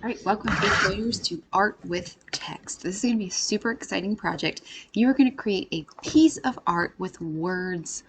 All right, welcome fifth graders to Art with Text. This is going to be a super exciting project. You are going to create a piece of art with words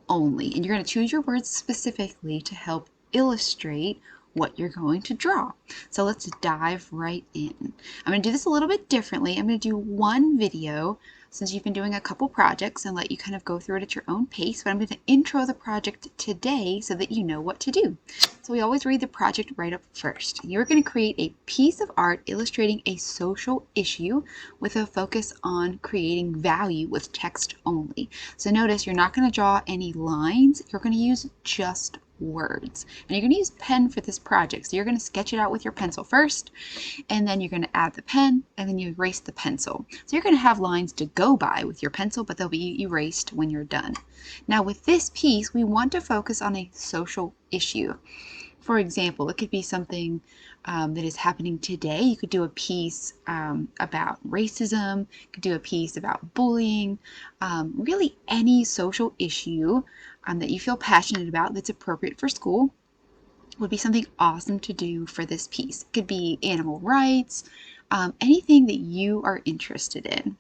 only, and you're going to choose your words specifically to help illustrate what you're going to draw. So let's dive right in. I'm going to do this a little bit differently. I'm going to do one video since you've been doing a couple projects and let you kind of go through it at your own pace, but I'm going to intro the project today so that you know what to do. So we always read the project right up first. You're going to create a piece of art illustrating a social issue with a focus on creating value with text only. So notice you're not going to draw any lines, you're going to use just words. And you're going to use pen for this project. So you're going to sketch it out with your pencil first, and then you're going to add the pen, and then you erase the pencil. So you're going to have lines to go by with your pencil, but they'll be erased when you're done. Now with this piece, we want to focus on a social issue. For example, it could be something that is happening today. You could do a piece about racism, you could do a piece about bullying, really any social issue that you feel passionate about that's appropriate for school would be something awesome to do for this piece. It could be animal rights, anything that you are interested in.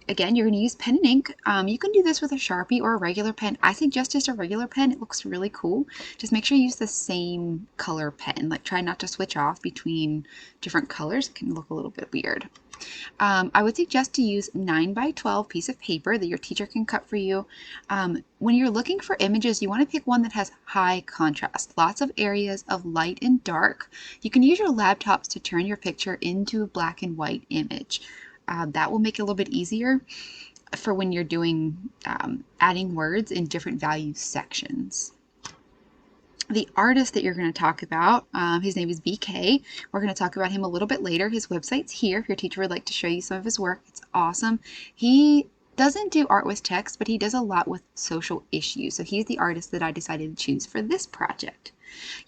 Again, you're going to use pen and ink. You can do this with a Sharpie or a regular pen. I suggest just a regular pen. It looks really cool. Just make sure you use the same color pen. Like, try not to switch off between different colors. It can look a little bit weird. I would suggest to use 9 by 12 piece of paper that your teacher can cut for you. When you're looking for images, you want to pick one that has high contrast, lots of areas of light and dark. You can use your laptops to turn your picture into a black and white image. That will make it a little bit easier for when you're doing adding words in different value sections. The artist that you're going to talk about, his name is BK. We're going to talk about him a little bit later. His website's here. If your teacher would like to show you some of his work, it's awesome. He doesn't do art with text, but he does a lot with social issues. So he's the artist that I decided to choose for this project.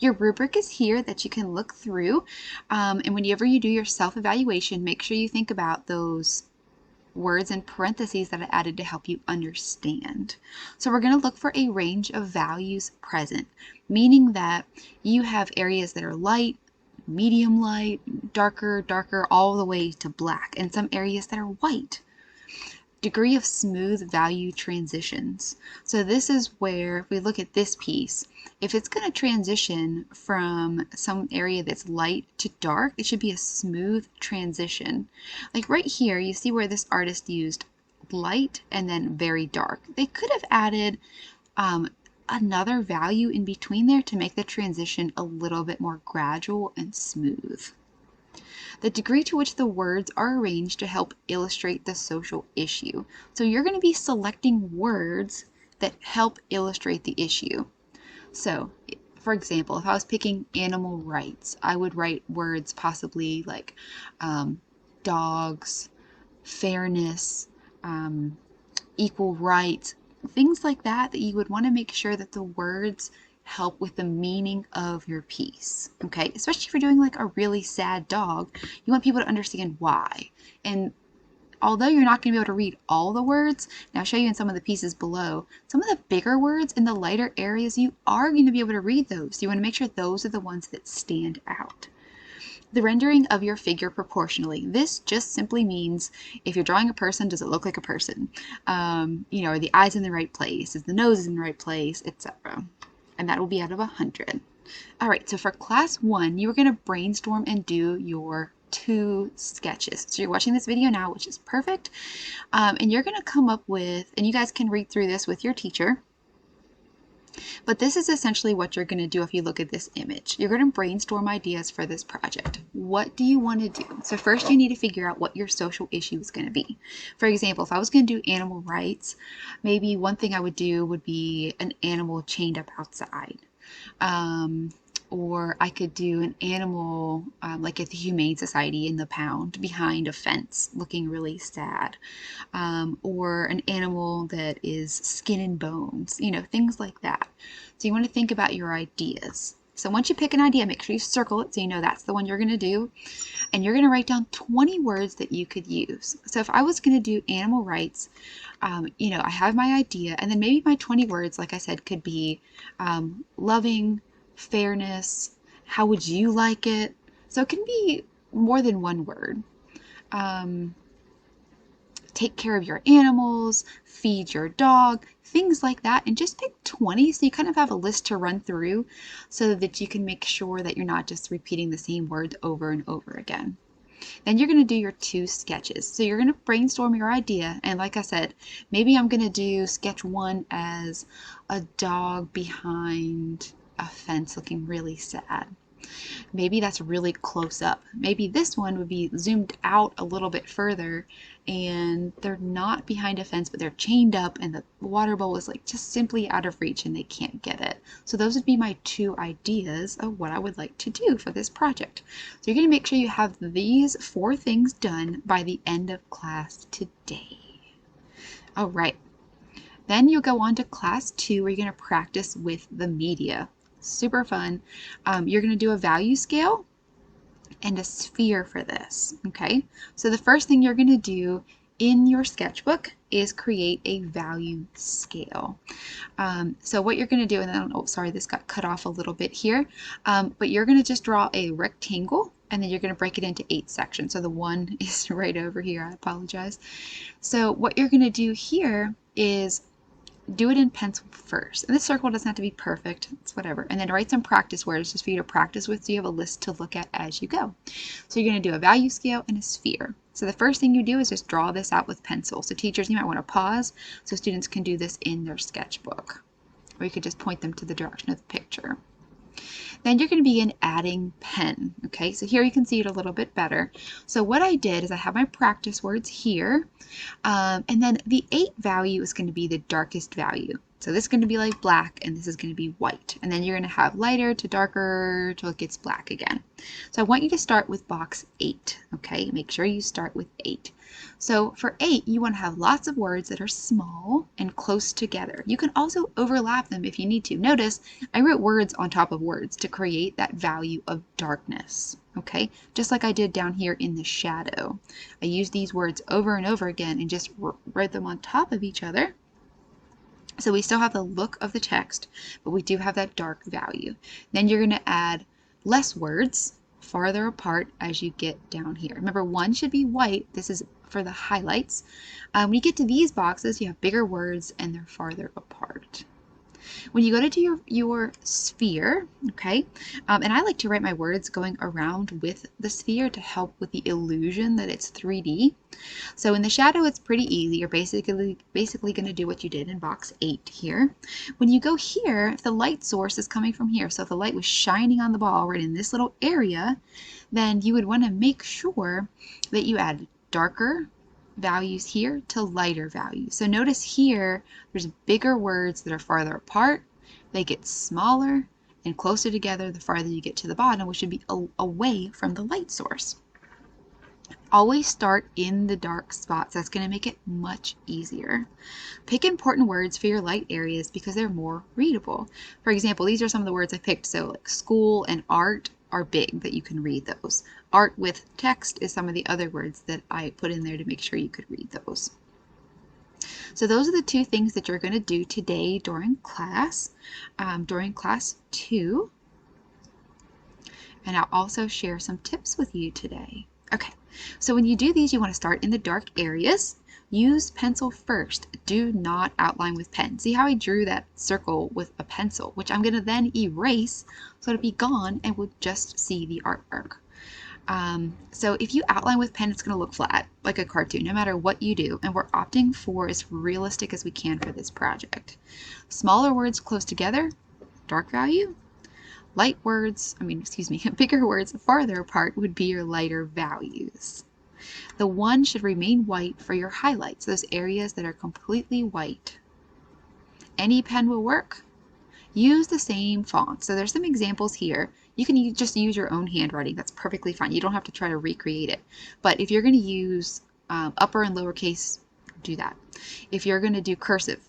Your rubric is here that you can look through. And whenever you do your self-evaluation, make sure you think about those words in parentheses that I added to help you understand. So we're going to look for a range of values present, meaning that you have areas that are light, medium light, darker, all the way to black, and some areas that are white. Degree of smooth value transitions. So this is where, if we look at this piece, if it's going to transition from some area that's light to dark, it should be a smooth transition. Like right here, you see where this artist used light and then very dark. They could have added another value in between there to make the transition a little bit more gradual and smooth. The degree to which the words are arranged to help illustrate the social issue. So you're going to be selecting words that help illustrate the issue. So, for example, if I was picking animal rights, I would write words possibly like dogs, fairness, equal rights, things like that, that you would want to make sure that the words help with the meaning of your piece. Okay, especially if you're doing like a really sad dog, you want people to understand why. And although you're not going to be able to read all the words, and I'll show you in some of the pieces below, some of the bigger words in the lighter areas, you are going to be able to read those. So you want to make sure those are the ones that stand out. The rendering of your figure proportionally. This just simply means if you're drawing a person, does it look like a person? Are the eyes in the right place? Is the nose in the right place, etc. And that will be out of 100. All right, so for class 1, you are going to brainstorm and do your 2 sketches. So you're watching this video now, which is perfect. And you're going to come up with, and you guys can read through this with your teacher, but this is essentially what you're going to do if you look at this image. You're going to brainstorm ideas for this project. What do you want to do? So first you need to figure out what your social issue is going to be. For example, if I was going to do animal rights, maybe one thing I would do would be an animal chained up outside. Or I could do an animal like at the Humane Society in the pound behind a fence looking really sad. Or an animal that is skin and bones, things like that. So you want to think about your ideas. So once you pick an idea, make sure you circle it so you know that's the one you're going to do. And you're going to write down 20 words that you could use. So if I was going to do animal rights, I have my idea, and then maybe my 20 words, like I said, could be loving, fairness, how would you like it, So it can be more than one word. Take care of your animals, feed your dog, things like that, and just pick 20 so you kind of have a list to run through so that you can make sure that you're not just repeating the same words over and over again. Then you're going to do your 2 sketches. So you're going to brainstorm your idea, and like I said, maybe I'm going to do sketch 1 as a dog behind a fence looking really sad. Maybe that's really close up. Maybe this one would be zoomed out a little bit further and they're not behind a fence, but they're chained up and the water bowl is like just simply out of reach and they can't get it. So those would be my 2 ideas of what I would like to do for this project. So you're going to make sure you have these 4 things done by the end of class today. All right. Then you'll go on to class 2 where you're going to practice with the media. Super fun. You're going to do a value scale and a sphere for this. Okay, so the first thing you're going to do in your sketchbook is create a value scale. So what you're going to do, and then, oh, sorry, this got cut off a little bit here, but you're going to just draw a rectangle and then you're going to break it into 8 sections. So the 1 is right over here. I apologize. So what you're going to do here is do it in pencil first. And this circle doesn't have to be perfect, it's whatever. And then write some practice words just for you to practice with so you have a list to look at as you go. So you're going to do a value scale and a sphere. So the first thing you do is just draw this out with pencil. So teachers, you might want to pause so students can do this in their sketchbook. Or you could just point them to the direction of the picture. Then you're going to begin adding pen. Okay, so here you can see it a little bit better. So what I did is I have my practice words here, and then the 8 value is going to be the darkest value. So this is going to be like black, and this is going to be white. And then you're going to have lighter to darker till it gets black again. So I want you to start with box 8. Okay, make sure you start with 8. So for 8, you want to have lots of words that are small and close together. You can also overlap them if you need to. Notice I wrote words on top of words to create that value of darkness. Okay, just like I did down here in the shadow. I used these words over and over again and just wrote them on top of each other. So we still have the look of the text, but we do have that dark value. Then you're going to add less words farther apart as you get down here. Remember, 1 should be white. This is for the highlights. When you get to these boxes, you have bigger words and they're farther apart. When you go to do your sphere, okay, and I like to write my words going around with the sphere to help with the illusion that it's 3D. So in the shadow, it's pretty easy. You're basically going to do what you did in box 8 here. When you go here, if the light source is coming from here, so if the light was shining on the ball right in this little area, then you would want to make sure that you add darker values here to lighter values. So notice here, there's bigger words that are farther apart. They get smaller and closer together the farther you get to the bottom, which should be away from the light source. Always start in the dark spots. That's going to make it much easier. Pick important words for your light areas because they're more readable. For example, these are some of the words I picked. So like school and art are big that you can read those. Art with text is some of the other words that I put in there to make sure you could read those. So those are the 2 things that you're going to do today during class 2. And I'll also share some tips with you today. Okay, so when you do these, you want to start in the dark areas. Use pencil first. Do not outline with pen. See how I drew that circle with a pencil, which I'm going to then erase so it'll be gone and we'll just see the artwork. So if you outline with pen, it's going to look flat, like a cartoon, no matter what you do. And we're opting for as realistic as we can for this project. Smaller words close together, dark value. Bigger words farther apart would be your lighter values. The 1 should remain white for your highlights, those areas that are completely white. Any pen will work. Use the same font. So there's some examples here. You can just use your own handwriting. That's perfectly fine. You don't have to try to recreate it. But if you're going to use upper and lowercase, do that. If you're going to do cursive,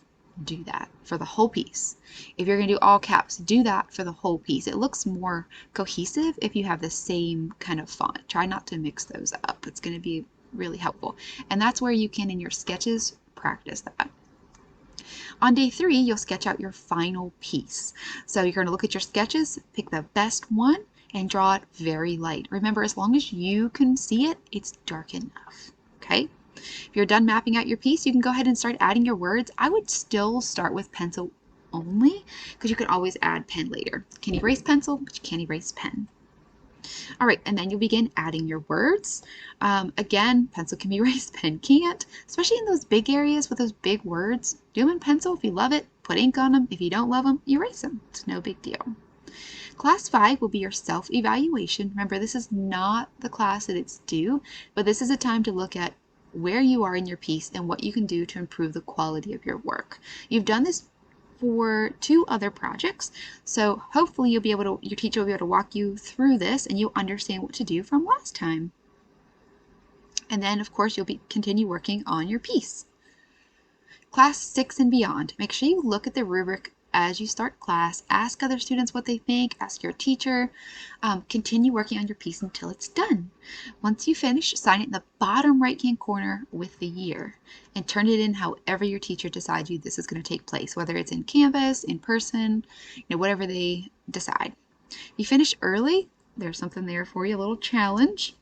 do that for the whole piece. If you're going to do all caps, do that for the whole piece. It looks more cohesive if you have the same kind of font. Try not to mix those up. It's going to be really helpful. And that's where you can, in your sketches, practice that. On day 3, you'll sketch out your final piece. So you're going to look at your sketches, pick the best one, and draw it very light. Remember, as long as you can see it, it's dark enough. Okay? If you're done mapping out your piece, you can go ahead and start adding your words. I would still start with pencil only because you could always add pen later. You can erase pencil, but you can't erase pen. All right, and then you'll begin adding your words. Again, pencil can be erased, pen can't, especially in those big areas with those big words. Do them in pencil if you love it, put ink on them. If you don't love them, erase them. It's no big deal. Class 5 will be your self-evaluation. Remember, this is not the class that it's due, but this is a time to look at where you are in your piece and what you can do to improve the quality of your work. You've done this for 2 other projects, so hopefully your teacher will be able to walk you through this and you'll understand what to do from last time. And then, of course, you'll continue working on your piece. Class 6 and beyond, make sure you look at the rubric as you start class, ask other students what they think, ask your teacher, continue working on your piece until it's done. Once you finish, sign it in the bottom right-hand corner with the year and turn it in however your teacher decides this is going to take place, whether it's in Canvas, in person, whatever they decide. If you finish early, there's something there for you, a little challenge.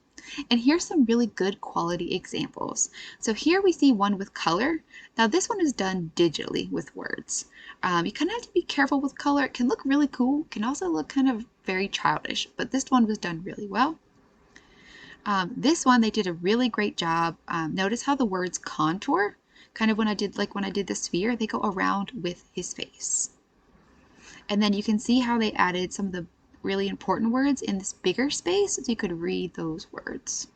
And here's some really good quality examples. So here we see one with color. Now this one is done digitally with words. You kind of have to be careful with color. It can look really cool, can also look kind of very childish, but this one was done really well. This one, they did a really great job. Notice how the words contour, kind of when I did the sphere, they go around with his face. And then you can see how they added some of the really important words in this bigger space so you could read those words.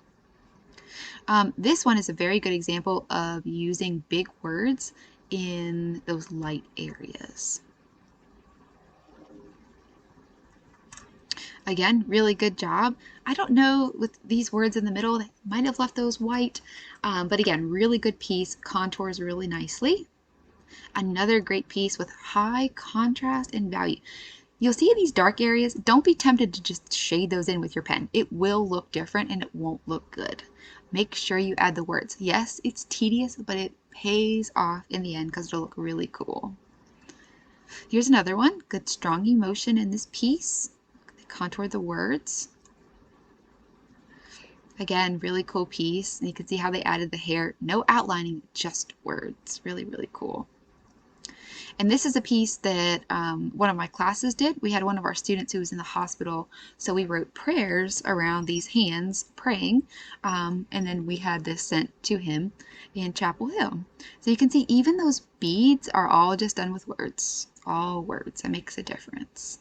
This one is a very good example of using big words in those light areas. Again, really good job. I don't know, with these words in the middle, they might have left those white, but again, really good piece, contours really nicely. Another great piece with high contrast and value. You'll see these dark areas, don't be tempted to just shade those in with your pen. It will look different and it won't look good. Make sure you add the words. Yes, it's tedious, but it pays off in the end because it'll look really cool. Here's another one, good strong emotion in this piece. They contour the words. Again, really cool piece. And you can see how they added the hair. No outlining, just words. Really, really cool. And this is a piece that one of my classes did. We had one of our students who was in the hospital, so we wrote prayers around these hands praying, and then we had this sent to him in Chapel Hill. So you can see even those beads are all just done with words. All words. That makes a difference.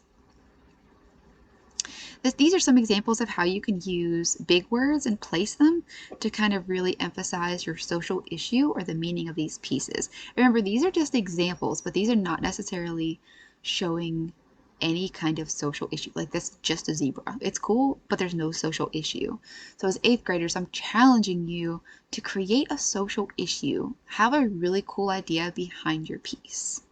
These are some examples of how you can use big words and place them to kind of really emphasize your social issue or the meaning of these pieces. Remember, these are just examples, but these are not necessarily showing any kind of social issue. Like this, just a zebra. It's cool, but there's no social issue. So as 8th graders, I'm challenging you to create a social issue. Have a really cool idea behind your piece.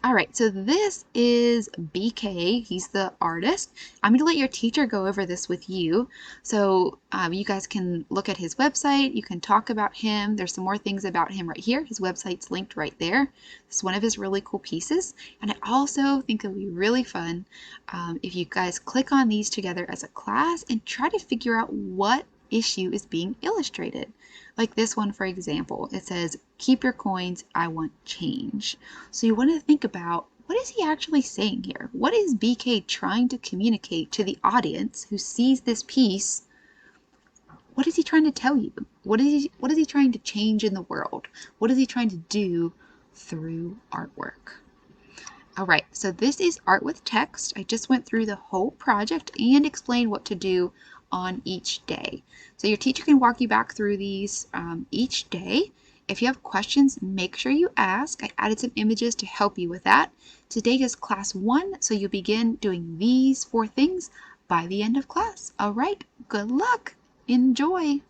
All right, so this is BK. He's the artist. I'm going to let your teacher go over this with you. So you guys can look at his website. You can talk about him. There's some more things about him right here. His website's linked right there. It's one of his really cool pieces. And I also think it would be really fun if you guys click on these together as a class and try to figure out what issue is being illustrated. Like this one, for example, it says, "Keep your coins, I want change." So you want to think about, what is he actually saying here? What is BK trying to communicate to the audience who sees this piece? What is he trying to tell you? What is he trying to change in the world? What is he trying to do through artwork? All right, so this is Art with Text. I just went through the whole project and explained what to do on each day. So your teacher can walk you back through these each day. If you have questions, make sure you ask. I added some images to help you with that. Today is class 1, so you'll begin doing these 4 things by the end of class. All right, good luck. Enjoy.